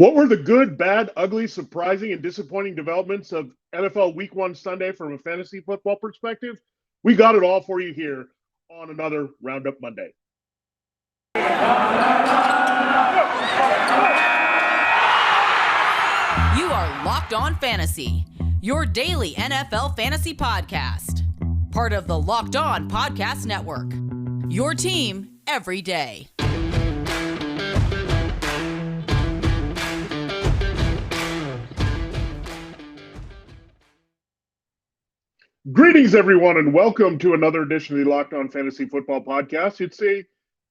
What were the good, bad, ugly, surprising, and disappointing developments of NFL Week 1 Sunday from a fantasy football perspective? We got it all for you here on another Roundup Monday. You are Locked On Fantasy, your daily NFL fantasy podcast. Part of the Locked On Podcast Network, your team every day. Greetings, everyone, and welcome to another edition of the Locked On Fantasy Football Podcast. It's a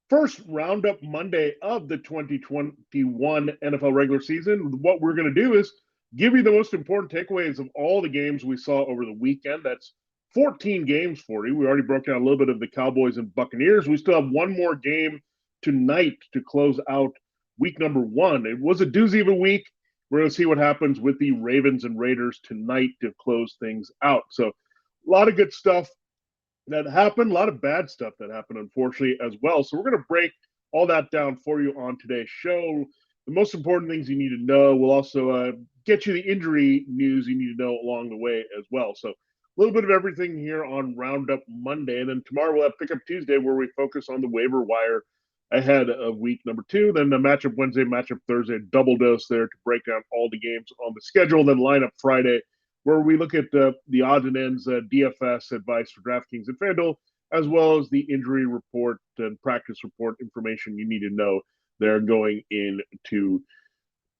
first Roundup Monday of the 2021 NFL regular season. What we're going to do is give you the most important takeaways of all the games we saw over the weekend. That's 14 games for you. We already broke down a little bit of the Cowboys and Buccaneers. We still have one more game tonight to close out week number 1. It was a doozy of a week. We're going to see what happens with the Ravens and Raiders tonight to close things out. So, a lot of good stuff that happened, a lot of bad stuff that happened, unfortunately, as well. So we're going to break all that down for you on today's show. The most important things you need to know. We'll also get you the injury news you need to know along the way as well. So a little bit of everything here on Roundup Monday. And then tomorrow we'll have Pickup Tuesday where we focus on the waiver wire ahead of week number 2. Then the matchup Wednesday, matchup Thursday, double dose there to break down all the games on the schedule. Then lineup Friday, where we look at the odds and ends DFS advice for DraftKings and FanDuel, as well as the injury report and practice report information you need to know there going into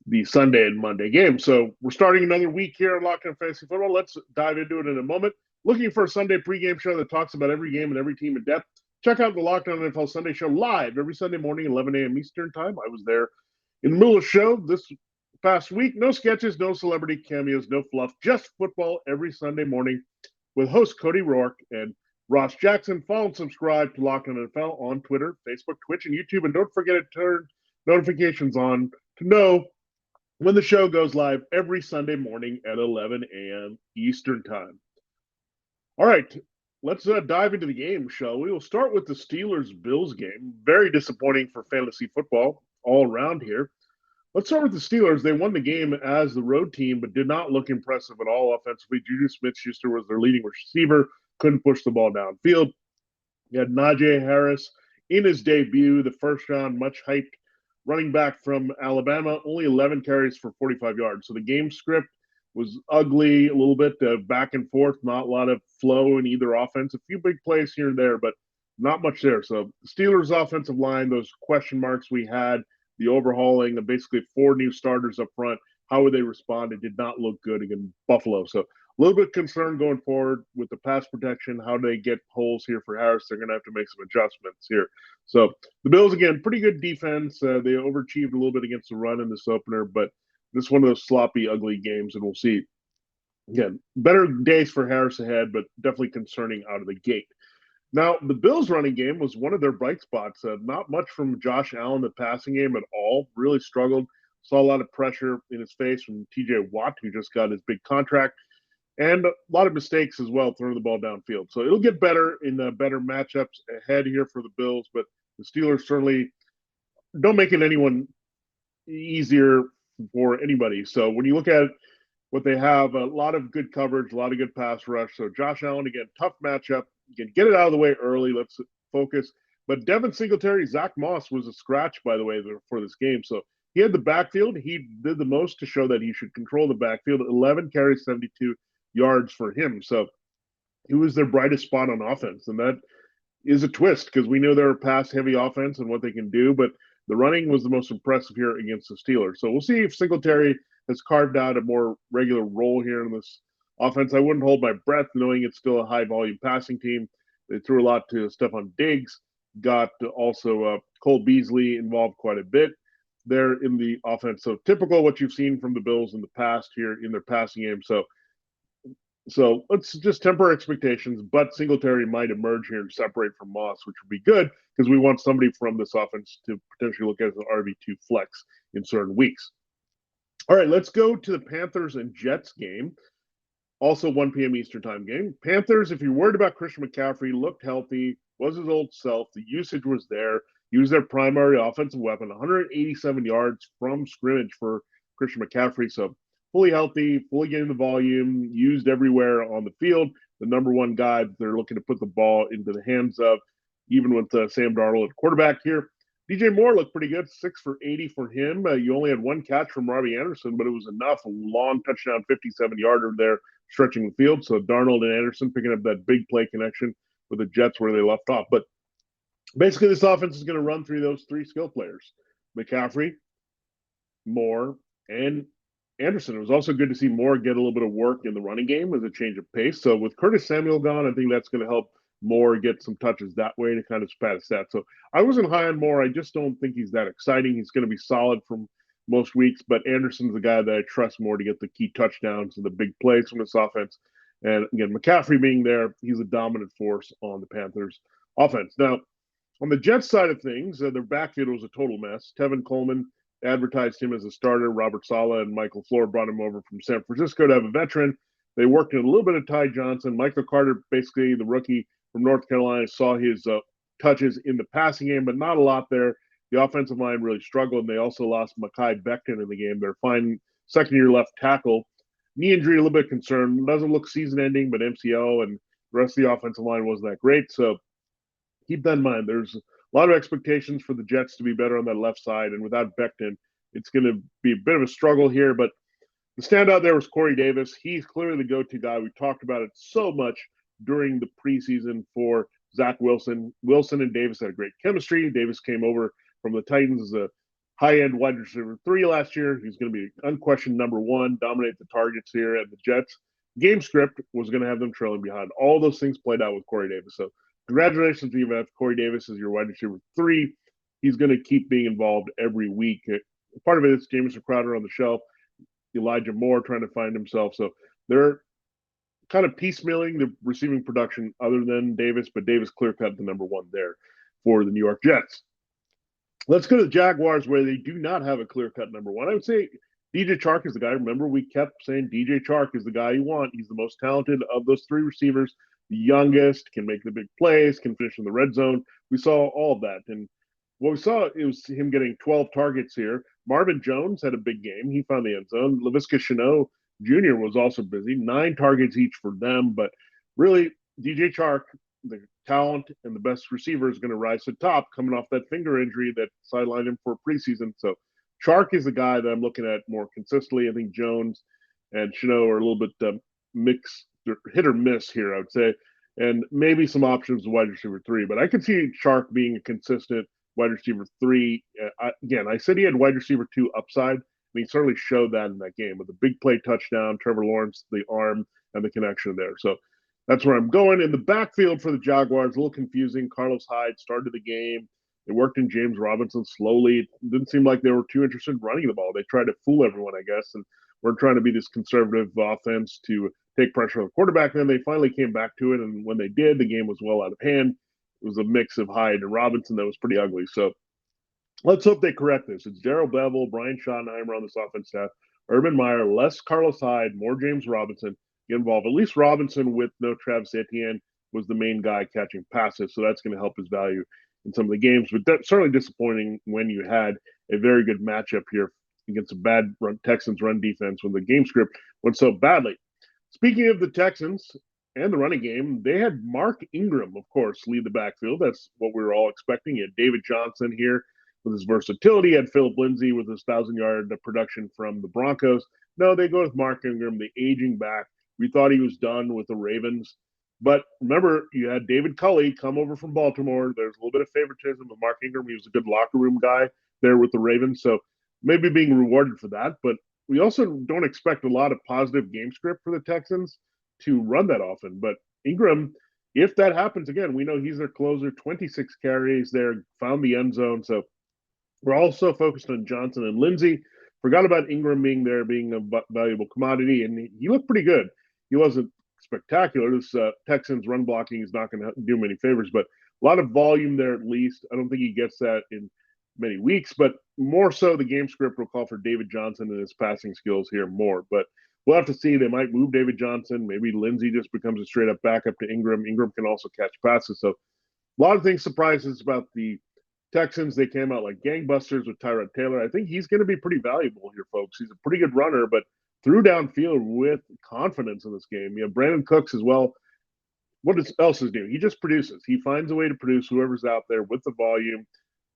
the Sunday and Monday game. So we're starting another week here on Locked On Fantasy Football. Let's dive into it in a moment. Looking for a Sunday pregame show that talks about every game and every team in depth? Check out the Locked On NFL Sunday show live every Sunday morning, 11 a.m. Eastern Time. I was there in the middle of the show this past week. No sketches, no celebrity cameos, no fluff, just football every Sunday morning with host Cody Rourke and Ross Jackson. Follow and subscribe to Locked On NFL on Twitter, Facebook, Twitch, and YouTube. And don't forget to turn notifications on to know when the show goes live every Sunday morning at 11 a.m. Eastern Time. All right, let's dive into the game, shall we? We'll start with the Steelers-Bills game. Very disappointing for fantasy football all around here. Let's start with the Steelers. They won the game as the road team, but did not look impressive at all offensively. Judy Smith-Schuster was their leading receiver, couldn't push the ball downfield. You had Najee Harris in his debut, the first-round, much-hyped running back from Alabama, only 11 carries for 45 yards. So the game script was ugly, a little bit back and forth, not a lot of flow in either offense. A few big plays here and there, but not much there. So the Steelers' offensive line, those question marks we had, the overhauling of basically 4 new starters up front, how would they respond? It did not look good against Buffalo. So a little bit concerned going forward with the pass protection. How do they get holes here for Harris? They're going to have to make some adjustments here. So the Bills, again, pretty good defense. They overachieved a little bit against the run in this opener, but this is one of those sloppy, ugly games, and we'll see. Again, better days for Harris ahead, but definitely concerning out of the gate. Now, the Bills' running game was one of their bright spots. Not much from Josh Allen, the passing game at all. Really struggled. Saw a lot of pressure in his face from T.J. Watt, who just got his big contract. And a lot of mistakes as well, throwing the ball downfield. So it'll get better in better matchups ahead here for the Bills. But the Steelers certainly don't make it anyone easier for anybody. So when you look at what they have, a lot of good coverage, a lot of good pass rush. So Josh Allen, again, tough matchup. You can get it out of the way early. Let's focus. But Devin Singletary, Zach Moss was a scratch, by the way, for this game. So he had the backfield. He did the most to show that he should control the backfield. 11 carries, 72 yards for him. So he was their brightest spot on offense. And that is a twist because we know they're a pass-heavy offense and what they can do. But the running was the most impressive here against the Steelers. So we'll see if Singletary has carved out a more regular role here in this offense. I wouldn't hold my breath knowing it's still a high-volume passing team. They threw a lot to Stephon Diggs, got also Cole Beasley involved quite a bit there in the offense. So typical what you've seen from the Bills in the past here in their passing game. So let's just temper expectations, but Singletary might emerge here and separate from Moss, which would be good because we want somebody from this offense to potentially look at as an RB2 flex in certain weeks. All right, let's go to the Panthers and Jets game. Also 1 p.m. Eastern time game. Panthers, if you're worried about Christian McCaffrey, looked healthy, was his old self. The usage was there. He was their primary offensive weapon, 187 yards from scrimmage for Christian McCaffrey. So fully healthy, fully getting the volume, used everywhere on the field. The number one guy that they're looking to put the ball into the hands of, even with Sam Darnold at quarterback here. DJ Moore looked pretty good, 6 for 80 for him. You only had one catch from Robbie Anderson, but it was enough. A long touchdown, 57-yarder there, stretching the field. So Darnold and Anderson picking up that big play connection with the Jets where they left off. But basically, this offense is going to run through those three skill players: McCaffrey, Moore, and Anderson. It was also good to see Moore get a little bit of work in the running game as a change of pace. So with Curtis Samuel gone, I think that's going to help Moore get some touches that way to kind of pad his stats. So I wasn't high on Moore. I just don't think he's that exciting. He's going to be solid from most weeks, but Anderson's the guy that I trust more to get the key touchdowns and the big plays from this offense. And again, McCaffrey being there, he's a dominant force on the Panthers offense. Now, on the Jets side of things, their backfield was a total mess. Tevin Coleman advertised him as a starter. Robert Saleh and Michael Floor brought him over from San Francisco to have a veteran. They worked in a little bit of Ty Johnson. Michael Carter, basically the rookie from North Carolina, saw his touches in the passing game, but not a lot there. The offensive line really struggled, and they also lost Mekhi Becton in the game. They're fine second-year left tackle. Knee injury, a little bit concerned. Doesn't look season-ending, but MCO and the rest of the offensive line wasn't that great. So keep that in mind. There's a lot of expectations for the Jets to be better on that left side, and without Becton, it's going to be a bit of a struggle here. But the standout there was Corey Davis. He's clearly the go-to guy. We talked about it so much during the preseason for Zach Wilson. Wilson and Davis had a great chemistry. Davis came over from the Titans as a high-end wide receiver 3 last year. He's going to be unquestioned number 1, dominate the targets here at the Jets. Game script was going to have them trailing behind. All those things played out with Corey Davis. So congratulations to you, if Corey Davis is your wide receiver 3. He's going to keep being involved every week. Part of it is Jamison Crowder on the shelf, Elijah Moore trying to find himself. So they're kind of piecemealing the receiving production other than Davis, but Davis clear-cut the number 1 there for the New York Jets. Let's go to the Jaguars, where they do not have a clear-cut number 1. I would say DJ Chark is the guy. Remember, we kept saying DJ Chark is the guy you want. He's the most talented of those 3 receivers, the youngest, can make the big plays, can finish in the red zone. We saw all of that. And what we saw, it was him getting 12 targets here. Marvin Jones had a big game. He found the end zone. Laviska Shenault Jr. was also busy. 9 targets each for them. But really, DJ Chark, the talent and the best receiver, is going to rise to the top coming off that finger injury that sidelined him for preseason. So Chark is the guy that I'm looking at more consistently. I think Jones and Shenault are a little bit mixed, hit or miss here, I would say. And maybe some options wide receiver 3. But I could see Chark being a consistent wide receiver 3. I said he had wide receiver 2 upside. I mean, he certainly showed that in that game with the big play touchdown, Trevor Lawrence, the arm, and the connection there. So that's where I'm going. In the backfield for the Jaguars, a little confusing. Carlos Hyde started the game. They worked in James Robinson slowly. It didn't seem like they were too interested in running the ball. They tried to fool everyone, I guess, and we're trying to be this conservative offense to take pressure on the quarterback. And then they finally came back to it, and when they did, the game was well out of hand. It was a mix of Hyde and Robinson that was pretty ugly. So let's hope they correct this. It's Darrell Bevel, Brian Schottenheimer on this offense staff, Urban Meyer, less Carlos Hyde, more James Robinson get involved. At least Robinson, with no Travis Etienne, was the main guy catching passes, so that's going to help his value in some of the games. But that's certainly disappointing when you had a very good matchup here against a bad Texans run defense when the game script went so badly. Speaking of the Texans and the running game, they had Mark Ingram, of course, lead the backfield. That's what we were all expecting. He had David Johnson here with his versatility. He had Philip Lindsay with his 1,000-yard production from the Broncos. No, they go with Mark Ingram, the aging back. We thought he was done with the Ravens. But remember, you had David Culley come over from Baltimore. There's a little bit of favoritism with Mark Ingram. He was a good locker room guy there with the Ravens. So maybe being rewarded for that. But we also don't expect a lot of positive game script for the Texans to run that often. But Ingram, if that happens again, we know he's their closer, 26 carries there, found the end zone. So we're also focused on Johnson and Lindsay. Forgot about Ingram being there, being a valuable commodity, and he looked pretty good. He wasn't spectacular. This Texans run blocking is not going to do him any favors, but a lot of volume there at least. I don't think he gets that in many weeks, but more so the game script will call for David Johnson and his passing skills here more. But we'll have to see. They might move David Johnson. Maybe Lindsay just becomes a straight-up backup to Ingram. Ingram can also catch passes. So a lot of things surprises about the Texans, they came out like gangbusters with Tyrod Taylor. I think he's going to be pretty valuable here, folks. He's a pretty good runner, but threw downfield with confidence in this game. You know, Brandon Cooks as well. What else is new? He just produces. He finds a way to produce whoever's out there with the volume.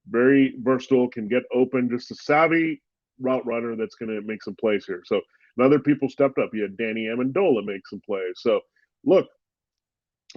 Very versatile, can get open, just a savvy route runner that's going to make some plays here. So, and other people stepped up. You had Danny Amendola make some plays. So, look,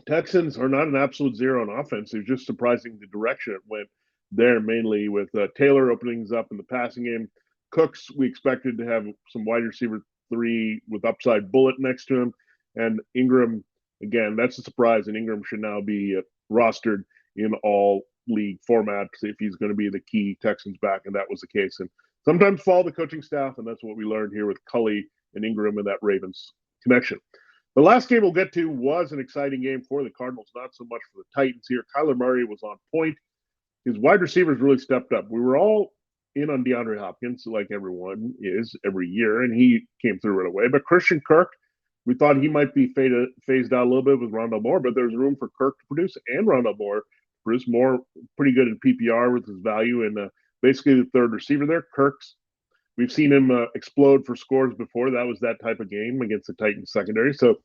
Texans are not an absolute zero on offense. It's just surprising the direction it went there, mainly with Taylor openings up in the passing game. Cooks, we expected to have some wide receiver 3 with upside bullet next to him. And Ingram, again, that's a surprise. And Ingram should now be rostered in all league formats if he's going to be the key Texans back. And that was the case. And sometimes follow the coaching staff. And that's what we learned here with Cully and Ingram and that Ravens connection. The last game we'll get to was an exciting game for the Cardinals, not so much for the Titans here. Kyler Murray was on point. His wide receivers really stepped up. We were all in on DeAndre Hopkins, like everyone is every year, and he came through right away. But Christian Kirk, we thought he might be phased out a little bit with Rondale Moore, but there's room for Kirk to produce and Rondale Moore to produce more, pretty good in PPR with his value and basically the third receiver there. Kirk's, we've seen him explode for scores before. That was that type of game against the Titans secondary. So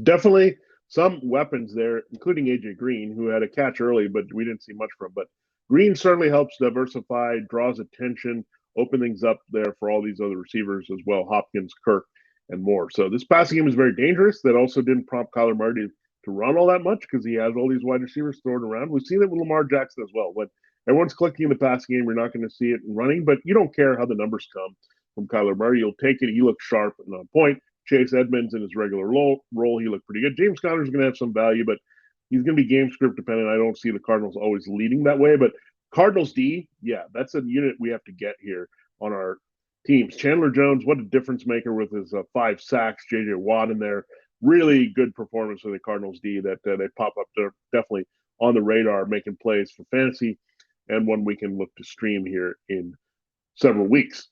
definitely some weapons there, including AJ Green, who had a catch early, but we didn't see much from. But Green certainly helps diversify, draws attention, open things up there for all these other receivers as well, Hopkins, Kirk, and more. So this passing game is very dangerous. That also didn't prompt Kyler Murray to run all that much because he has all these wide receivers thrown around. We've seen it with Lamar Jackson as well. When everyone's clicking in the passing game, you're not going to see it running, but you don't care how the numbers come from Kyler Murray. You'll take it. He looks sharp and on point. Chase Edmonds in his regular role, he looked pretty good. James Conner's going to have some value, but he's going to be game script dependent. I don't see the Cardinals always leading that way, but Cardinals D, yeah, that's a unit we have to get here on our teams. Chandler Jones, what a difference maker with his 5 sacks. J.J. Watt in there, really good performance for the Cardinals D that they pop up. They're definitely on the radar, making plays for fantasy, and one we can look to stream here in several weeks.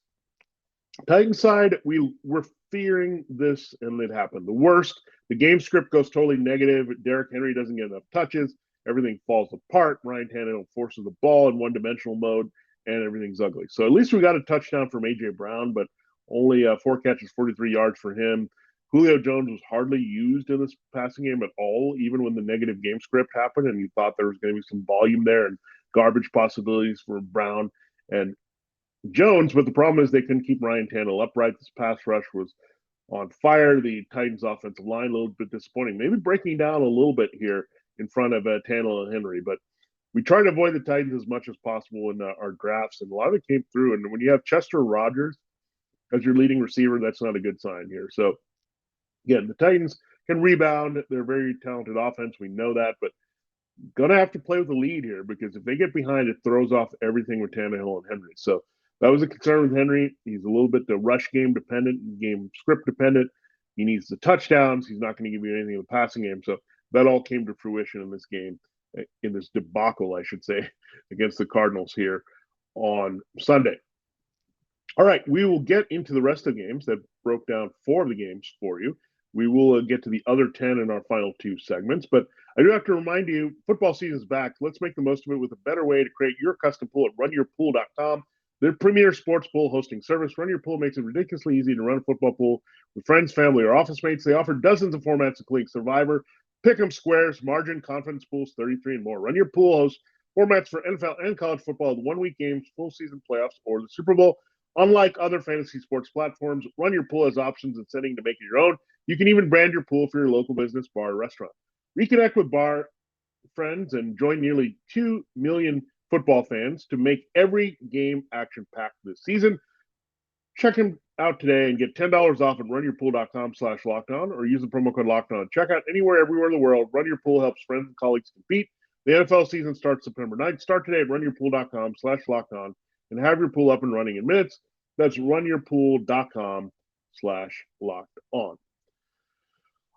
Titans side, we were fearing this, and it happened. The worst, the game script goes totally negative. Derrick Henry doesn't get enough touches. Everything falls apart. Ryan Tannehill forces the ball in one-dimensional mode, and everything's ugly. So at least we got a touchdown from A.J. Brown, but only 4 catches, 43 yards for him. Julio Jones was hardly used in this passing game at all, even when the negative game script happened, and you thought there was going to be some volume there and garbage possibilities for Brown and Jones, but the problem is they couldn't keep Ryan Tannehill upright. This pass rush was on fire. The Titans' offensive line a little bit disappointing, maybe breaking down a little bit here in front of Tannehill and Henry. But we try to avoid the Titans as much as possible in our drafts, and a lot of it came through. And when you have Chester Rogers as your leading receiver, that's not a good sign here. So again, the Titans can rebound. They're a very talented offense. We know that, but going to have to play with the lead here because if they get behind, it throws off everything with Tannehill and Henry. So that was a concern with Henry. He's a little bit the rush game dependent, game script dependent. He needs the touchdowns. He's not going to give you anything in the passing game. So that all came to fruition in this game, in this debacle, I should say, against the Cardinals here on Sunday. All right, we will get into the rest of the games that broke down 4 of the games for you. We will get to the other 10 in our final 2 segments. But I do have to remind you, football season's back. Let's make the most of it with a better way to create your custom pool at RunYourPool.com. Their premier sports pool hosting service. Run Your Pool makes it ridiculously easy to run a football pool with friends, family, or office mates. They offer dozens of formats including Survivor, Pick'em Squares, Margin, Confidence Pools, 33, and more. Run Your Pool hosts formats for NFL and college football with 1-week games, full season playoffs, or the Super Bowl. Unlike other fantasy sports platforms, Run Your Pool has options and setting to make it your own. You can even brand your pool for your local business, bar, or restaurant. Reconnect with bar friends and join nearly 2 million football fans to make every game action-packed this season. Check them out today and get $10 off at runyourpool.com/lockedon or use the promo code lockedon at checkout anywhere, everywhere in the world. Run Your Pool helps friends and colleagues compete. The NFL season starts September 9th. Start today at runyourpool.com/lockedon and have your pool up and running in minutes. That's runyourpool.com/lockedon.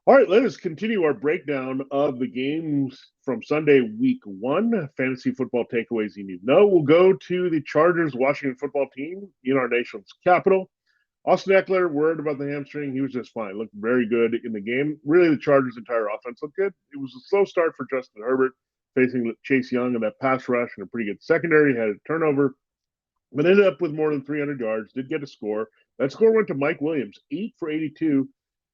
All right, let us continue our breakdown of the games from Sunday, week 1, fantasy football takeaways you need to know. We'll go to the Chargers Washington football team in our nation's capital. Austin Eckler, worried about the hamstring. He was just fine. Looked very good in the game. Really, the Chargers' entire offense looked good. It was a slow start for Justin Herbert. facing Chase Young and that pass rush and a pretty good secondary. Had a turnover, but ended up with more than 300 yards. Did get a score. That score went to Mike Williams, 8 for 82,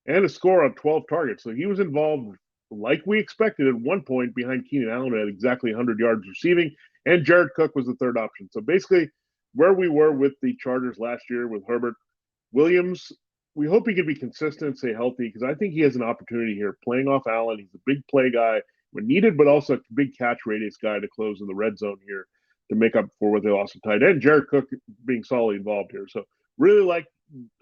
and a score on 12 targets. So he was involved like we expected at one point behind Keenan Allen at exactly 100 yards receiving, and Jared Cook was the third option. So basically, where we were with the Chargers last year with Herbert, Williams, we hope he can be consistent, stay healthy, because I think he has an opportunity here playing off Allen. He's a big play guy when needed, but also a big catch radius guy to close in the red zone here to make up for what they lost to tight end. Jared Cook being solidly involved here. So really like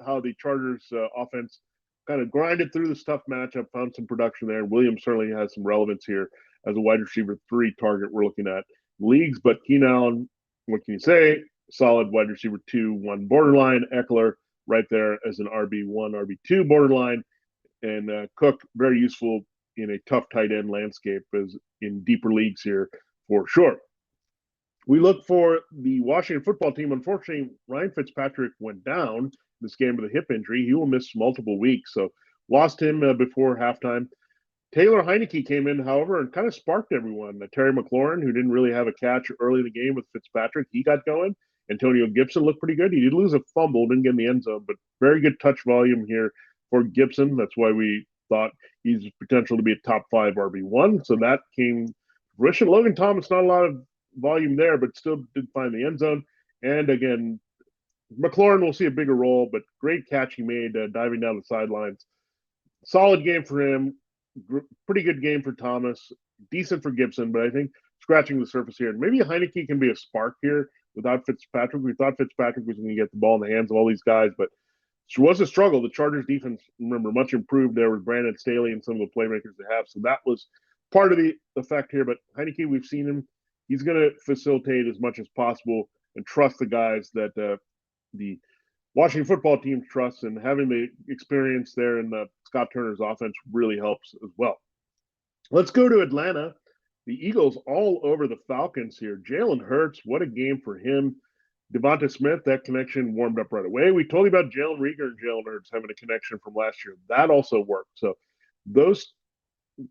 how the Chargers offense kind of grinded through this tough matchup, found some production there. Williams certainly has some relevance here as a wide receiver 3 target we're looking at leagues. But Keenan Allen, what can you say? Solid wide receiver 2, 1 borderline. Eckler right there as an RB1, RB2 borderline. And Cook, very useful in a tough tight end landscape as in deeper leagues here for sure. We look for the Washington football team. Unfortunately, Ryan Fitzpatrick went down this game with a hip injury. He will miss multiple weeks. So lost him before halftime. Taylor Heineke came in, however, and kind of sparked everyone. Terry McLaurin, who didn't really have a catch early in the game with Fitzpatrick, he got going. Antonio Gibson looked pretty good. He did lose a fumble, didn't get in the end zone, but very good touch volume here for Gibson. That's why we thought he's potential to be a top 5 RB1. So that came to fruition. Logan Thomas, not a lot of volume there, but still did find the end zone. And again, McLaurin will see a bigger role, but great catch he made diving down the sidelines. Solid game for him. Pretty good game for Thomas. Decent for Gibson, but I think scratching the surface here. And maybe Heineke can be a spark here without Fitzpatrick. We thought Fitzpatrick was going to get the ball in the hands of all these guys, but it was a struggle. The Chargers defense, remember, much improved there with Brandon Staley and some of the playmakers they have. So that was part of the effect here. But Heineke, we've seen him. He's going to facilitate as much as possible and trust the guys that the Washington football team trusts, and having the experience there in Scott Turner's offense really helps as well. Let's go to Atlanta. The Eagles all over the Falcons here. Jalen Hurts, what a game for him. Devonta Smith, that connection warmed up right away. We told you about Jalen Reagor and Jalen Hurts having a connection from last year. That also worked. So those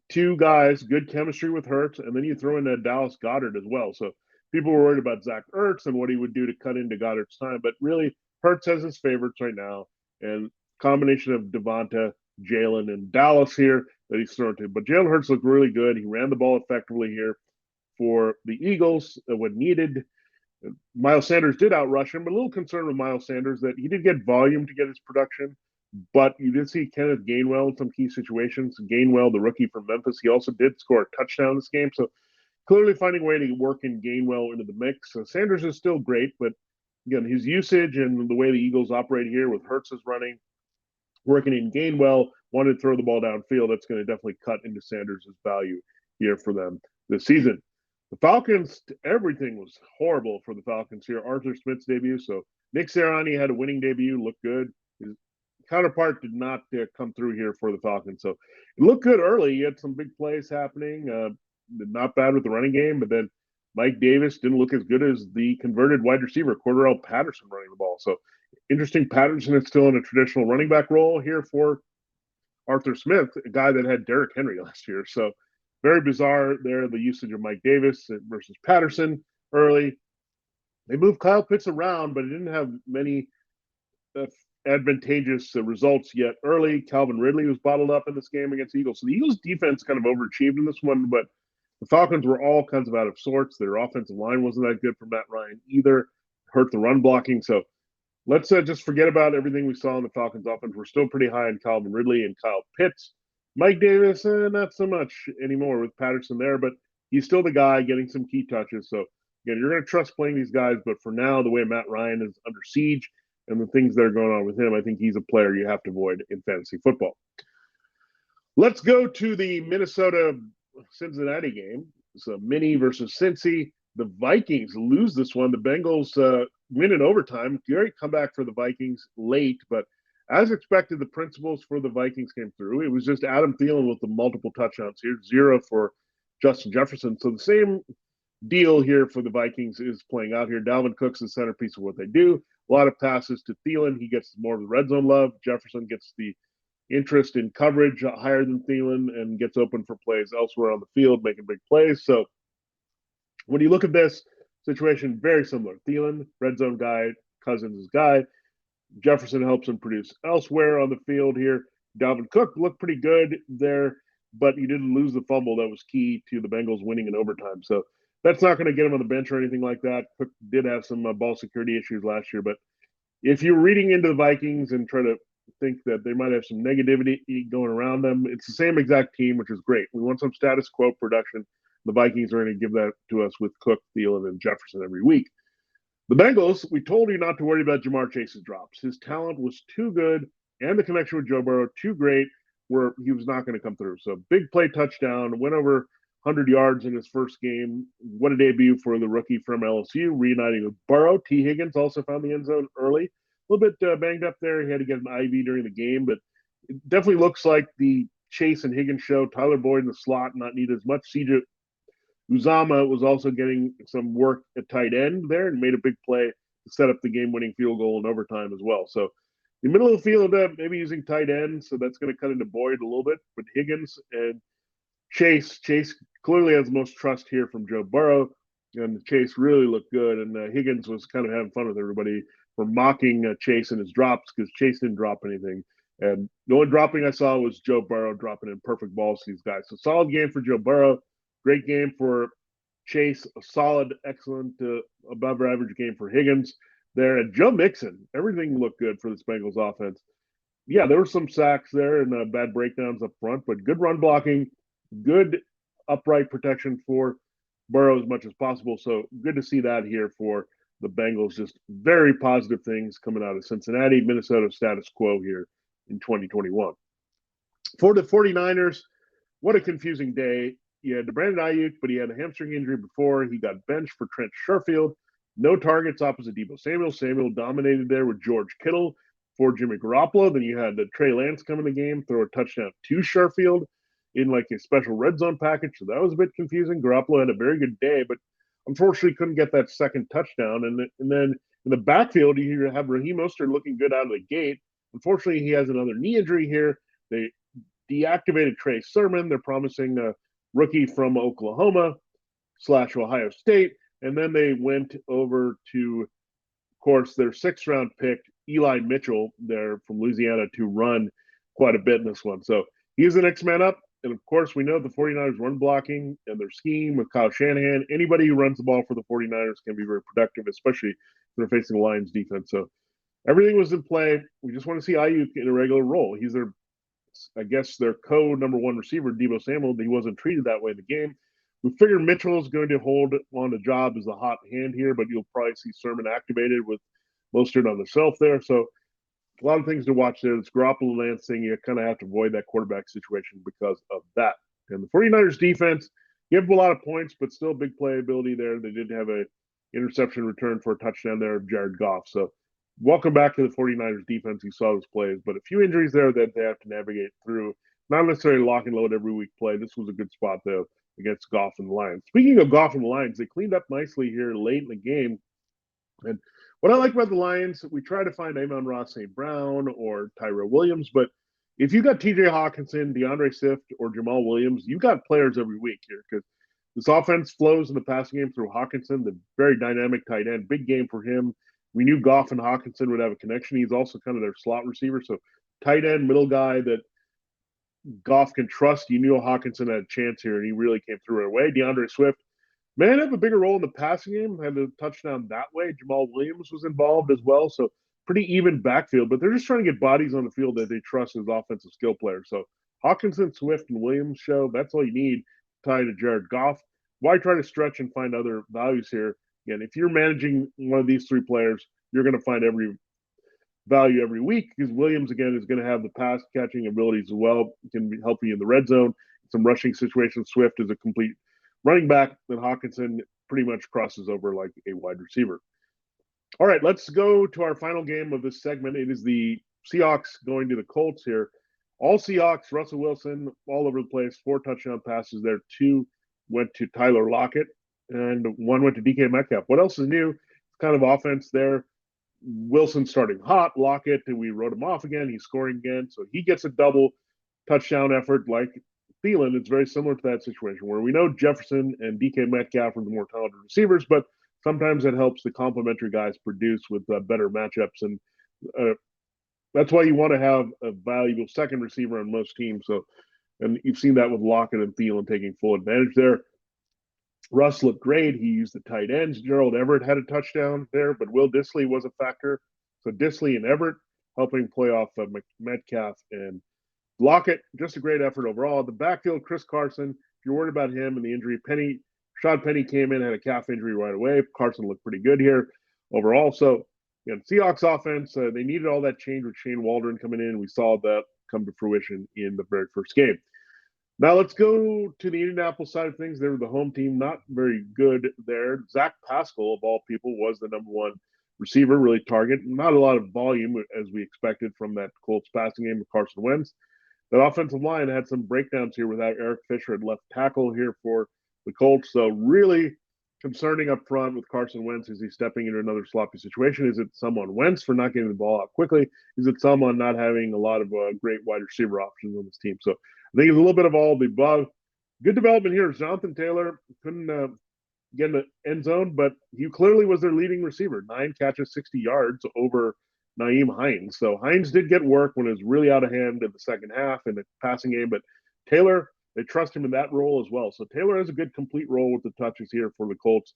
two guys, good chemistry with Hurts, and then you throw in Dallas Goedert as well. So people were worried about Zach Ertz and what he would do to cut into Goddard's time, but really Hurts has his favorites right now, and combination of Devonta, Jalen, and Dallas here that he's thrown to. But Jalen Hurts looked really good. He ran the ball effectively here for the Eagles when needed. Miles Sanders did outrush him, but a little concerned with Miles Sanders that he did get volume to get his production, but you did see Kenneth Gainwell in some key situations. Gainwell, the rookie from Memphis, he also did score a touchdown this game. So clearly finding a way to work in Gainwell into the mix. So Sanders is still great, but again, his usage and the way the Eagles operate here with Hurts is running, working in Gainwell, wanted to throw the ball downfield, that's going to definitely cut into Sanders' value here for them this season. The Falcons, everything was horrible for the Falcons here. Arthur Smith's debut. So Nick Sirianni had a winning debut, looked good. His counterpart did not come through here for the Falcons. So it looked good early. He had some big plays happening. Not bad with the running game, but then Mike Davis didn't look as good as the converted wide receiver, Cordarrelle Patterson, running the ball. So interesting. Patterson is still in a traditional running back role here for Arthur Smith, a guy that had Derrick Henry last year. So very bizarre there, the usage of Mike Davis versus Patterson early. They moved Kyle Pitts around, but it didn't have many advantageous results yet early. Calvin Ridley was bottled up in this game against the Eagles. So the Eagles defense kind of overachieved in this one, but the Falcons were all kinds of out of sorts. Their offensive line wasn't that good for Matt Ryan either. Hurt the run blocking. So let's just forget about everything we saw in the Falcons offense. We're still pretty high on Calvin Ridley and Kyle Pitts. Mike Davis, not so much anymore with Patterson there, but he's still the guy getting some key touches. So, again, you're going to trust playing these guys, but for now, the way Matt Ryan is under siege and the things that are going on with him, I think he's a player you have to avoid in fantasy football. Let's go to the Minnesota-Cincinnati game. It's a mini versus Cincy. The Vikings lose this one. The Bengals win in overtime. Great comeback for the Vikings late, but as expected, the principles for the Vikings came through. It was just Adam Thielen with the multiple touchdowns here, 0 for Justin Jefferson. So the same deal here for the Vikings is playing out here. Dalvin Cook's the centerpiece of what they do. A lot of passes to Thielen. He gets more of the red zone love. Jefferson gets the interest in coverage higher than Thielen and gets open for plays elsewhere on the field, making big plays. So When you look at this situation, very similar. Thielen, red zone guy, Cousins is guy. Jefferson helps him produce elsewhere on the field here. Dalvin Cook looked pretty good there, but he didn't lose the fumble that was key to the Bengals winning in overtime. So that's not going to get him on the bench or anything like that. Cook did have some ball security issues last year, but if you're reading into the Vikings and try to think that they might have some negativity going around them, it's the same exact team, which is great. We want some status quo production. The Vikings are going to give that to us with Cook, Thielen, and Jefferson every week. The Bengals, we told you not to worry about Jamar Chase's drops. His talent was too good, and the connection with Joe Burrow too great, where he was not going to come through. So big play touchdown, went over 100 yards in his first game. What a debut for the rookie from LSU, reuniting with Burrow. T. Higgins also found the end zone early. A little bit banged up there. He had to get an IV during the game, but it definitely looks like the Chase and Higgins show. Tyler Boyd in the slot, not need as much. CJ Uzama was also getting some work at tight end there and made a big play to set up the game-winning field goal in overtime as well. So the middle of the field, maybe using tight end, so that's going to cut into Boyd a little bit. But Higgins and Chase clearly has the most trust here from Joe Burrow, and Chase really looked good. And Higgins was kind of having fun with everybody for mocking Chase and his drops because Chase didn't drop anything. And the only dropping I saw was Joe Burrow dropping in perfect balls to these guys. So solid game for Joe Burrow. Great game for Chase. A solid, excellent, above average game for Higgins there. And Joe Mixon, everything looked good for this Bengals offense. Yeah, there were some sacks there and bad breakdowns up front, but good run blocking, good upright protection for Burrow as much as possible. So good to see that here for the Bengals. Just very positive things coming out of Cincinnati, Minnesota status quo here in 2021. For the 49ers, what a confusing day. You had Brandon Ayuk, but he had a hamstring injury before. He got benched for Trent Sherfield. No targets opposite Deebo Samuel. Samuel dominated there with George Kittle for Jimmy Garoppolo. Then you had Trey Lance come in the game, throw a touchdown to Sherfield in like a special red zone package. So that was a bit confusing. Garoppolo had a very good day, but unfortunately couldn't get that second touchdown. And then in the backfield, you have Raheem Mostert looking good out of the gate. Unfortunately, he has another knee injury here. They deactivated Trey Sermon. They're promising a rookie from Oklahoma/Ohio State. And then they went over to, of course, their sixth-round pick, Eli Mitchell, there from Louisiana, to run quite a bit in this one. So he's the next man up. And, of course, we know the 49ers run blocking and their scheme with Kyle Shanahan. Anybody who runs the ball for the 49ers can be very productive, especially if they're facing the Lions defense. So everything was in play. We just want to see Ayuk in a regular role. He's their, I guess, their co-number one receiver, Deebo Samuel. He wasn't treated that way in the game. We figure Mitchell is going to hold on the job as a hot hand here, but you'll probably see Sermon activated with Mostert on the shelf there. So a lot of things to watch there. This Garoppolo Lance thing, you kind of have to avoid that quarterback situation because of that. And the 49ers defense gave a lot of points, but still big playability there. They did have a interception return for a touchdown there of Jared Goff. So welcome back to the 49ers defense. You saw those plays, but a few injuries there that they have to navigate through. Not necessarily lock and load every week play. This was a good spot, though, against Goff and the Lions. Speaking of Goff and the Lions, they cleaned up nicely here late in the game. And what I like about the Lions, we try to find Amon-Ra St. Brown or Tyrell Williams, but if you got TJ Hawkinson, DeAndre Swift, or Jamal Williams, you've got players every week here because this offense flows in the passing game through Hawkinson, the very dynamic tight end. Big game for him. We knew Goff and Hawkinson would have a connection. He's also kind of their slot receiver. So tight end, middle guy that Goff can trust. You knew Hawkinson had a chance here, and he really came through right away. DeAndre Swift, man, have a bigger role in the passing game. Had a touchdown that way. Jamal Williams was involved as well. So pretty even backfield, but they're just trying to get bodies on the field that they trust as offensive skill players. So Hawkinson, Swift, and Williams show that's all you need tied to Jared Goff. Why try to stretch and find other values here? Again, if you're managing one of these three players, you're going to find every value every week because Williams, again, is going to have the pass catching abilities as well. Can help you in the red zone, some rushing situations. Swift is a complete running back, then Hawkinson pretty much crosses over like a wide receiver. All right, let's go to our final game of this segment. It is the Seahawks going to the Colts here. All Seahawks, Russell Wilson, all over the place, 4 touchdown passes there. 2 went to Tyler Lockett, and 1 went to DK Metcalf. What else is new? Kind of offense there. Wilson starting hot, Lockett, and we wrote him off again. He's scoring again, so he gets a double touchdown effort like Thielen, it's very similar to that situation where we know Jefferson and DK Metcalf are the more talented receivers, but sometimes it helps the complementary guys produce with better matchups. And that's why you want to have a valuable second receiver on most teams. So, and you've seen that with Lockett and Thielen taking full advantage there. Russ looked great. He used the tight ends. Gerald Everett had a touchdown there, but Will Dissly was a factor. So Dissly and Everett helping play off Metcalf and Lockett. Just a great effort overall. The backfield, Chris Carson, if you're worried about him and the injury, Rashad Penny came in, had a calf injury right away. Carson looked pretty good here overall. So, Seahawks offense, they needed all that change with Shane Waldron coming in. We saw that come to fruition in the very first game. Now let's go to the Indianapolis side of things. They were the home team, not very good there. Zach Pascal, of all people, was the number one receiver, really target. Not a lot of volume as we expected from that Colts passing game with Carson Wentz. That offensive line had some breakdowns here without Eric Fisher at left tackle here for the Colts. So really concerning up front with Carson Wentz. Is he stepping into another sloppy situation? Is it some on Wentz for not getting the ball out quickly? Is it some on not having a lot of great wide receiver options on this team? So I think it's a little bit of all the above. Good development here. Jonathan Taylor couldn't get in the end zone, but he clearly was their leading receiver. 9 catches, 60 yards over Nyheim Hines. So Hines did get work when it was really out of hand in the second half in the passing game, but Taylor, they trust him in that role as well. So Taylor has a good complete role with the touches here for the Colts.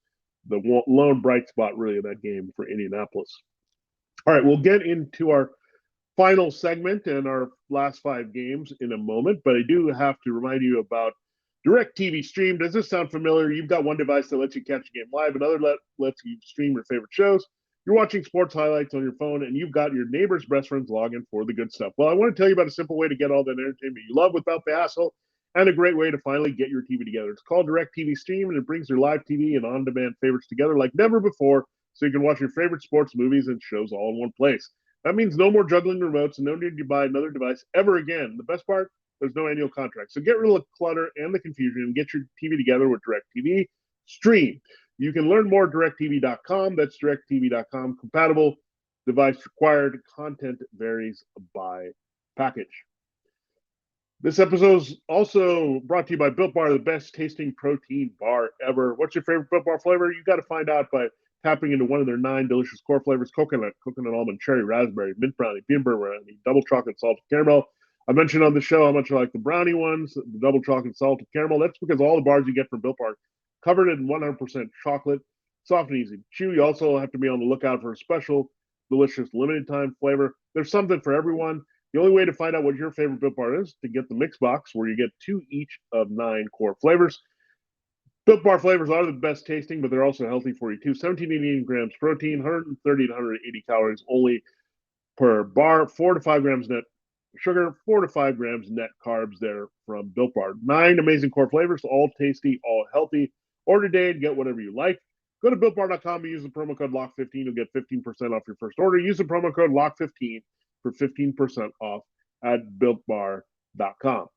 The lone bright spot really in that game for Indianapolis. All right, we'll get into our final segment and our last 5 games in a moment, but I do have to remind you about DirecTV Stream. Does this sound familiar? You've got one device that lets you catch a game live, another lets you stream your favorite shows. You're watching sports highlights on your phone, and you've got your neighbor's best friend's login for the good stuff. Well, I want to tell you about a simple way to get all that entertainment you love without the hassle, and a great way to finally get your TV together. It's called DirecTV Stream, and it brings your live TV and on-demand favorites together like never before, so you can watch your favorite sports, movies, and shows all in one place. That means no more juggling remotes and no need to buy another device ever again. The best part, there's no annual contract. So get rid of the clutter and the confusion and get your TV together with DirecTV Stream. You can learn more at directtv.com. That's directtv.com. Compatible, device required. Content varies by package. This episode is also brought to you by Built Bar, the best tasting protein bar ever. What's your favorite Built Bar flavor? You got to find out by tapping into one of their 9 delicious core flavors: coconut, almond, cherry, raspberry, mint brownie, peanut butter brownie, double chocolate, salted caramel. I mentioned on the show how much I like the brownie ones, the double chocolate, salted caramel. That's because all the bars you get from Built Bar covered in 100% chocolate, soft and easy to chew. You also have to be on the lookout for a special, delicious, limited time flavor. There's something for everyone. The only way to find out what your favorite Built Bar is to get the mix box, where you get 2 each of 9 core flavors. Built Bar flavors are the best tasting, but they're also healthy for you too. 1780 grams protein, 130 to 180 calories only per bar, 4 to 5 grams net sugar, 4 to 5 grams net carbs there from Built Bar. 9 amazing core flavors, all tasty, all healthy. Order today and get whatever you like. Go to BuiltBar.com and use the promo code LOCK15. You'll get 15% off your first order. Use the promo code LOCK15 for 15% off at BuiltBar.com.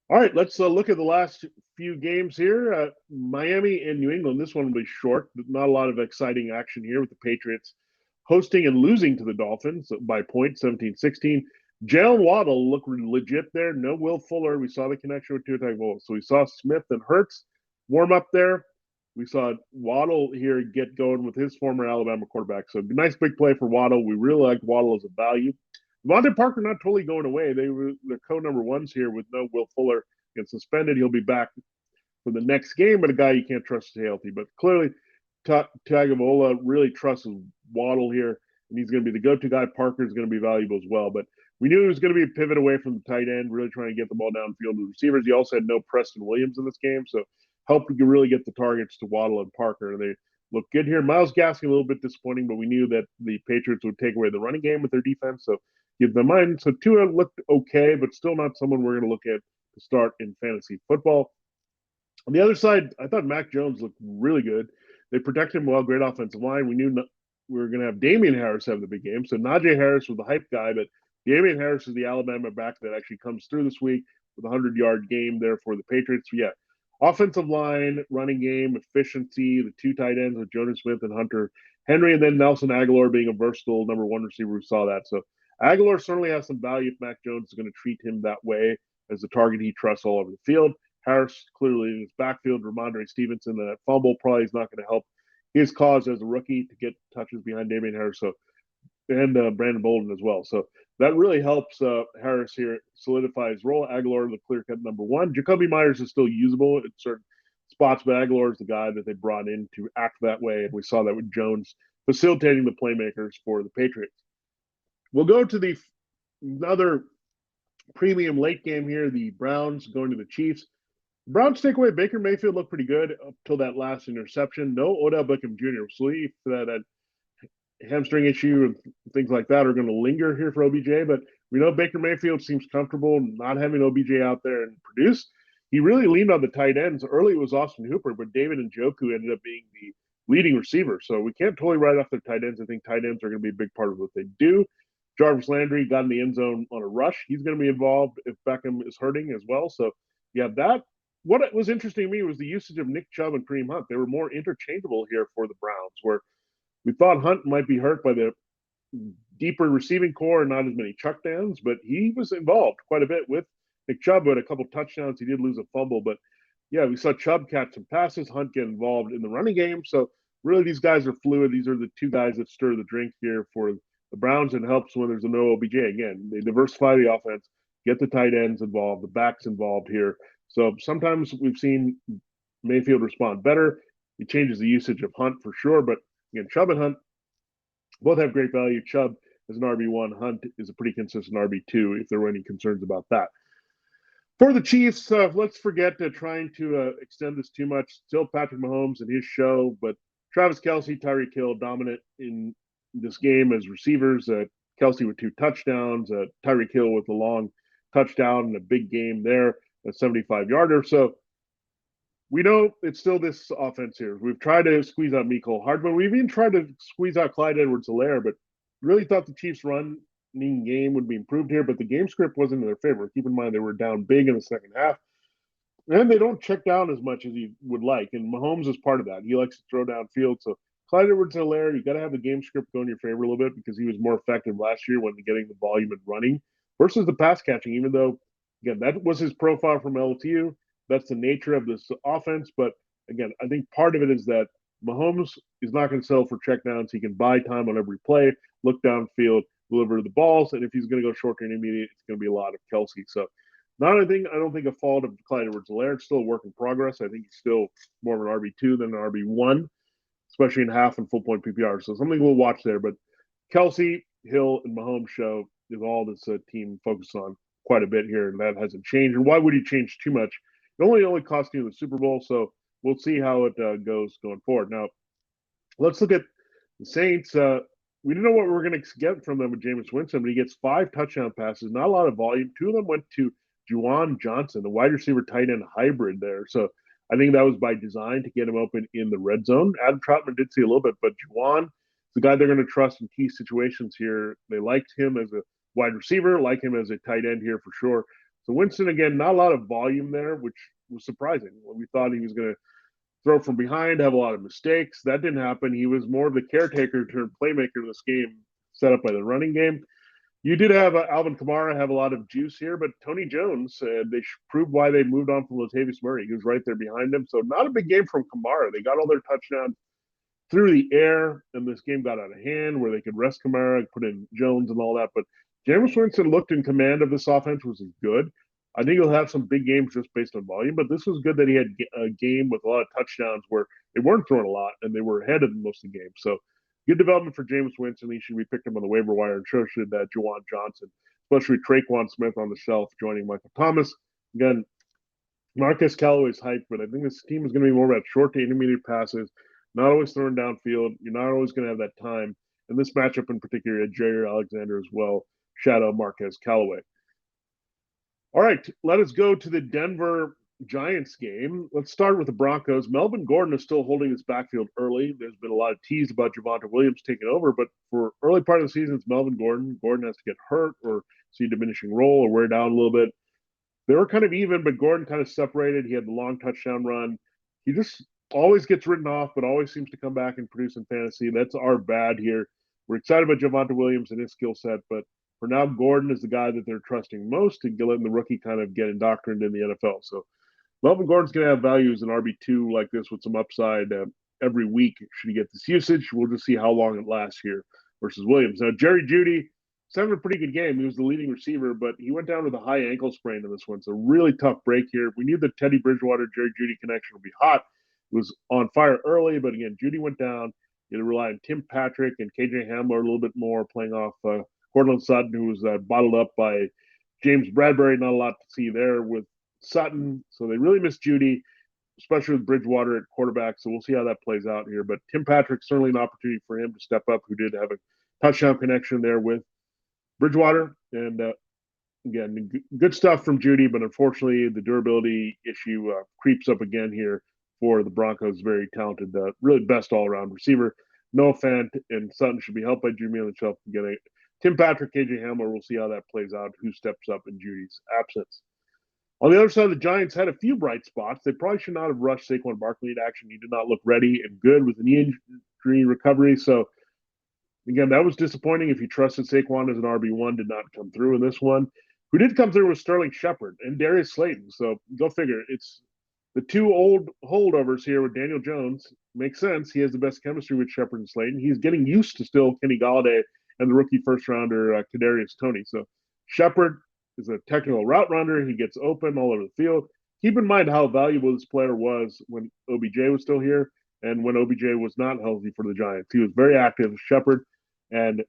All right, let's look at the last few games here. Miami and New England. This one will be short. Not a lot of exciting action here with the Patriots hosting and losing to the Dolphins by points, 17-16. Jalen Waddle looked legit there. No Will Fuller. We saw the connection with Tua Tagovailoa. So we saw Smith and Hurts warm up there. We saw Waddle here get going with his former Alabama quarterback. So nice big play for Waddle. We really like Waddle as a value. Devontae Parker not totally going away. They were the co-number ones here with no Will Fuller. Gets suspended. He'll be back for the next game, but a guy you can't trust to stay healthy. But clearly, Tagovailoa really trusts Waddle here, and he's going to be the go-to guy. Parker is going to be valuable as well. But we knew it was going to be a pivot away from the tight end, really trying to get the ball downfield to the receivers. He also had no Preston Williams in this game, so helped to really get the targets to Waddle and Parker. And they look good here. Myles Gaskin a little bit disappointing, but we knew that the Patriots would take away the running game with their defense, so give them mind. So Tua looked okay, but still not someone we're going to look at to start in fantasy football. On the other side, I thought Mac Jones looked really good. They protected him well, great offensive line. We knew we were going to have Damien Harris have the big game. So Najee Harris was the hype guy, but Damien Harris is the Alabama back that actually comes through this week with a 100-yard game there for the Patriots. So yeah, offensive line, running game, efficiency, the 2 tight ends with Jonas Smith and Hunter Henry, and then Nelson Aguilar being a versatile number 1 receiver. We saw that. So Aguilar certainly has some value if Mac Jones is going to treat him that way as the target he trusts all over the field. Harris clearly in his backfield. Ramondre Stevenson, that fumble probably is not going to help his cause as a rookie to get touches behind Damien Harris. So, and Brandon Bolden as well. So that really helps Harris here solidify his role. Aguilar, the clear-cut number one. Jacoby Myers is still usable at certain spots, but Aguilar is the guy that they brought in to act that way, and we saw that with Jones facilitating the playmakers for the Patriots. We'll go to another premium late game here. The Browns going to the Chiefs. The Browns take away Baker Mayfield looked pretty good up till that last interception. No Odell Beckham Jr. So that hamstring issue and things like that are going to linger here for OBJ, but we know Baker Mayfield seems comfortable not having OBJ out there and produce. He really leaned on the tight ends. Early it was Austin Hooper, but David Njoku ended up being the leading receiver. So we can't totally write off their tight ends. I think tight ends are going to be a big part of what they do. Jarvis Landry got in the end zone on a rush. He's going to be involved if Beckham is hurting as well. So you have that. What was interesting to me was the usage of Nick Chubb and Kareem Hunt. They were more interchangeable here for the Browns, where we thought Hunt might be hurt by the deeper receiving core and not as many chuck downs, but he was involved quite a bit with Nick Chubb. Had a couple touchdowns. He did lose a fumble, but yeah, we saw Chubb catch some passes, Hunt get involved in the running game. So really these guys are fluid. These are the two guys that stir the drink here for the Browns and helps when there's a no OBJ. Again, they diversify the offense, get the tight ends involved, the backs involved here. So sometimes we've seen Mayfield respond better. He changes the usage of Hunt for sure, but again, Chubb and Hunt both have great value. Chubb is an RB1. Hunt is a pretty consistent RB2 if there were any concerns about that. For the Chiefs, let's forget trying to extend this too much. Still Patrick Mahomes and his show, but Travis Kelce, Tyreek Hill dominant in this game as receivers. Kelce with 2 touchdowns, Tyreek Hill with a long touchdown and a big game there, a 75-yarder. So we know it's still this offense here. We've tried to squeeze out Mecole Hardman. We've even tried to squeeze out Clyde Edwards-Helaire, but really thought the Chiefs' running game would be improved here, but the game script wasn't in their favor. Keep in mind they were down big in the second half, and they don't check down as much as you would like, and Mahomes is part of that. He likes to throw downfield, so Clyde Edwards-Helaire, you got to have the game script go in your favor a little bit because he was more effective last year when getting the volume and running versus the pass catching, even though, again, that was his profile from LSU. That's the nature of this offense. But again, I think part of it is that Mahomes is not going to settle for checkdowns. He can buy time on every play, look downfield, deliver the balls. And if he's going to go short to intermediate, it's going to be a lot of Kelce. So I don't think a fault of Clyde Edwards-Helaire. It's still a work in progress. I think he's still more of an RB2 than an RB1, especially in half and full point PPR. So something we'll watch there. But Kelce, Hill, and Mahomes show is all this team focused on quite a bit here, and that hasn't changed. And why would he change too much? It only cost you the Super Bowl, so we'll see how it goes going forward. Now, let's look at the Saints. We didn't know what we were going to get from them with Jameis Winston, but he gets 5 touchdown passes, not a lot of volume. 2 of them went to Juwan Johnson, the wide receiver tight end hybrid there. So I think that was by design to get him open in the red zone. Adam Troutman did see a little bit, but Juwan is the guy they're going to trust in key situations here. They liked him as a wide receiver, like him as a tight end here for sure. So Winston, again, not a lot of volume there, which was surprising. When we thought he was going to throw from behind, have a lot of mistakes. That didn't happen. He was more of the caretaker turned playmaker in this game, set up by the running game. You did have Alvin Kamara have a lot of juice here, but Tony Jones, they proved why they moved on from Latavius Murray. He was right there behind him. So not a big game from Kamara. They got all their touchdowns through the air, and this game got out of hand where they could rest Kamara, put in Jones and all that. But Jameis Winston looked in command of this offense, which is good. I think he'll have some big games just based on volume, but this was good that he had a game with a lot of touchdowns where they weren't throwing a lot and they were ahead of most of the game. So good development for Jameis Winston. He should be picked up on the waiver wire, and so should that Juwan Johnson, especially Traquan Smith on the shelf joining Michael Thomas. Again, Marquez Callaway's hyped, but I think this team is going to be more about short to intermediate passes, not always throwing downfield. You're not always going to have that time. And this matchup in particular, Jair Alexander as well, shadow Marquez Callaway. All right, let us go to the Denver Giants game. Let's start with the Broncos. Melvin Gordon is still holding his backfield early. There's been a lot of tease about Javonte Williams taking over, but for early part of the season, it's Melvin Gordon. Gordon has to get hurt or see a diminishing role or wear down a little bit. They were kind of even, but Gordon kind of separated. He had the long touchdown run. He just always gets written off, but always seems to come back and produce in fantasy. That's our bad here. We're excited about Javonte Williams and his skill set, but For now, Gordon is the guy that they're trusting most, and letting the rookie kind of get indoctrinated in the NFL. So Melvin Gordon's going to have value as an RB2 like this with some upside every week. Should he get this usage? We'll just see how long it lasts here versus Williams. Now, Jerry Judy, having a pretty good game. He was the leading receiver, but he went down with a high ankle sprain in this one. So really tough break here. We knew the Teddy Bridgewater, Jerry Judy connection would be hot. It was on fire early, but again, Judy went down. You had to rely on Tim Patrick and KJ Hamler a little bit more, playing off Cortland Sutton, who was bottled up by James Bradbury. Not a lot to see there with Sutton. So they really missed Judy, especially with Bridgewater at quarterback. So we'll see how that plays out here. But Tim Patrick, certainly an opportunity for him to step up, who did have a touchdown connection there with Bridgewater. And again, good stuff from Judy, but unfortunately the durability issue creeps up again here for the Broncos. Very talented, really best all-around receiver. Noah Fant and Sutton should be helped by Jimmy on the shelf to get a Tim Patrick, KJ Hamler. We'll see how that plays out, who steps up in Judy's absence. On the other side, the Giants had a few bright spots. They probably should not have rushed Saquon Barkley into action. He did not look ready and good with the knee injury recovery. So, again, that was disappointing. If you trusted Saquon as an RB1, did not come through in this one. Who did come through was Sterling Shepard and Darius Slayton. So, go figure. It's the two old holdovers here with Daniel Jones. Makes sense. He has the best chemistry with Shepard and Slayton. He's getting used to still Kenny Golladay and the rookie first-rounder Kadarius Toney. So, Shepard is a technical route runner. He gets open all over the field. Keep in mind how valuable this player was when OBJ was still here and when OBJ was not healthy for the Giants. He was very active. Shepard and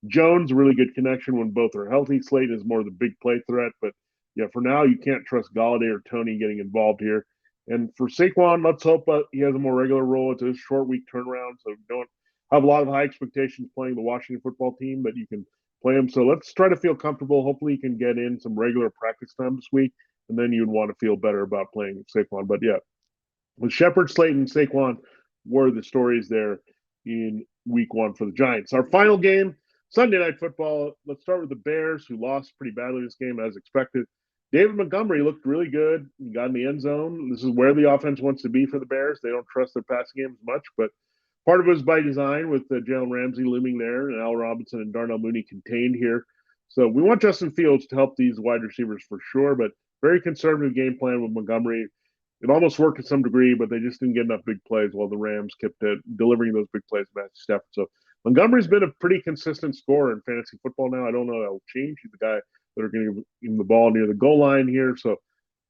Jones, really good connection when both are healthy. Slayton is more the big play threat, but yeah, for now you can't trust Golladay or Toney getting involved here. And for Saquon, let's hope he has a more regular role. It's a short week turnaround, so don't have a lot of high expectations playing the Washington football team, but you can play him. So let's try to feel comfortable. Hopefully, you can get in some regular practice time this week, and then you'd want to feel better about playing Saquon. But yeah, with Shepard, Slayton, Saquon were the stories there in week one for the Giants. Our final game, Sunday Night Football. Let's start with the Bears, who lost pretty badly this game as expected. David Montgomery looked really good. He got in the end zone. This is where the offense wants to be for the Bears. They don't trust their passing game as much, but part of it was by design with Jalen Ramsey looming there and Al Robinson and Darnell Mooney contained here. So we want Justin Fields to help these wide receivers for sure, but very conservative game plan with Montgomery. It almost worked to some degree, but they just didn't get enough big plays while the Rams kept delivering those big plays to Matthew Stafford. So Montgomery's been a pretty consistent scorer in fantasy football now. I don't know if that'll change. He's the guy that are going to give him the ball near the goal line here. So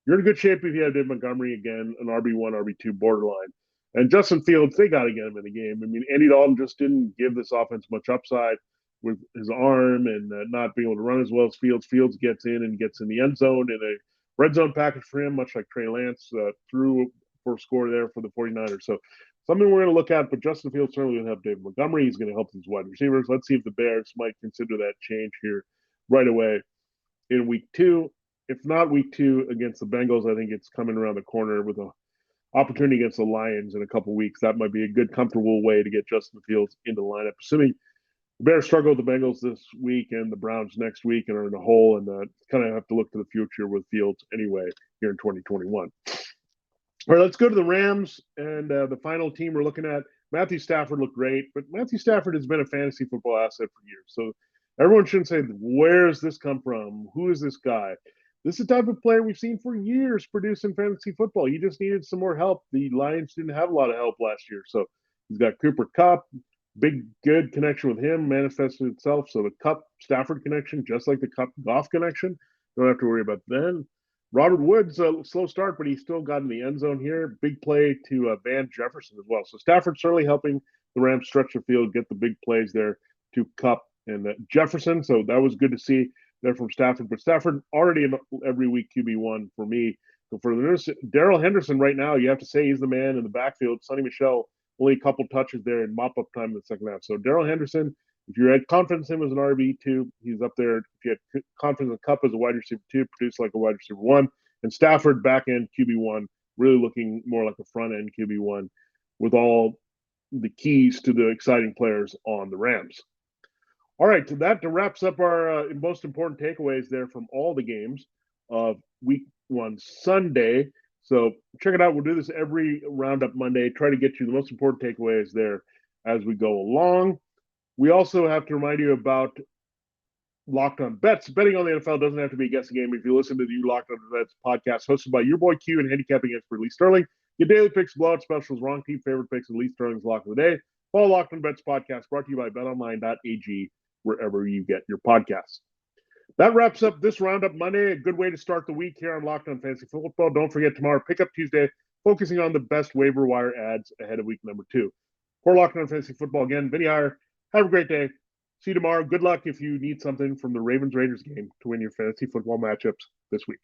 you're in good shape if you have David Montgomery, again, an RB1, RB2 borderline. And Justin Fields, they got to get him in the game. I mean, Andy Dalton just didn't give this offense much upside with his arm and not being able to run as well as Fields. Fields gets in and gets in the end zone in a red zone package for him, much like Trey Lance threw for a score there for the 49ers. So something we're going to look at, but Justin Fields certainly going to help David Montgomery. He's going to help these wide receivers. Let's see if the Bears might consider that change here right away in week two. If not week two against the Bengals, I think it's coming around the corner with a opportunity against the Lions in a couple weeks. That might be a good, comfortable way to get Justin Fields into the lineup. Assuming the Bears struggle with the Bengals this week and the Browns next week and are in a hole, and kind of have to look to the future with Fields anyway here in 2021. All right, let's go to the Rams and the final team we're looking at. Matthew Stafford looked great, but Matthew Stafford has been a fantasy football asset for years. So everyone shouldn't say, where does this come from? Who is this guy? This is the type of player we've seen for years produce in fantasy football. You just needed some more help. The Lions didn't have a lot of help last year. So he's got Cooper Kupp, big, good connection with him manifested itself. So the Kupp-Stafford connection, just like the Kupp-Goff connection, don't have to worry about that. Robert Woods, a slow start, but he still got in the end zone here. Big play to Van Jefferson as well. So Stafford certainly helping the Rams stretch the field, get the big plays there to Kupp and Jefferson. So that was good to see there from Stafford. But Stafford already in every week QB1 for me. So for the Daryl Henderson right now, you have to say he's the man in the backfield. Sonny Michel, only a couple touches there and mop-up time in the second half. So Daryl Henderson, if you had confidence in him as an RB2, he's up there. If you had confidence in Kupp as a wide receiver 2, produced like a wide receiver 1. And Stafford, back-end QB1, really looking more like a front-end QB1 with all the keys to the exciting players on the Rams. All right, so that wraps up our most important takeaways there from all the games of week one Sunday. So check it out. We'll do this every roundup Monday. Try to get you the most important takeaways there as we go along. We also have to remind you about Locked On Bets. Betting on the NFL doesn't have to be a guessing game. If you listen to the new Locked On Bets podcast hosted by your boy Q and handicapping expert Lee Sterling, your daily picks, blowout specials, wrong team favorite picks, and Lee Sterling's lock of the day. Follow Locked On Bets podcast brought to you by betonline.ag wherever you get your podcasts. That wraps up this Roundup Monday. A good way to start the week here on Locked On Fantasy Football. Don't forget tomorrow, Pickup Tuesday, focusing on the best waiver wire ads ahead of week number 2. For Locked On Fantasy Football, again, Vinnie Iyer. Have a great day. See you tomorrow. Good luck if you need something from the Ravens-Raiders game to win your fantasy football matchups this week.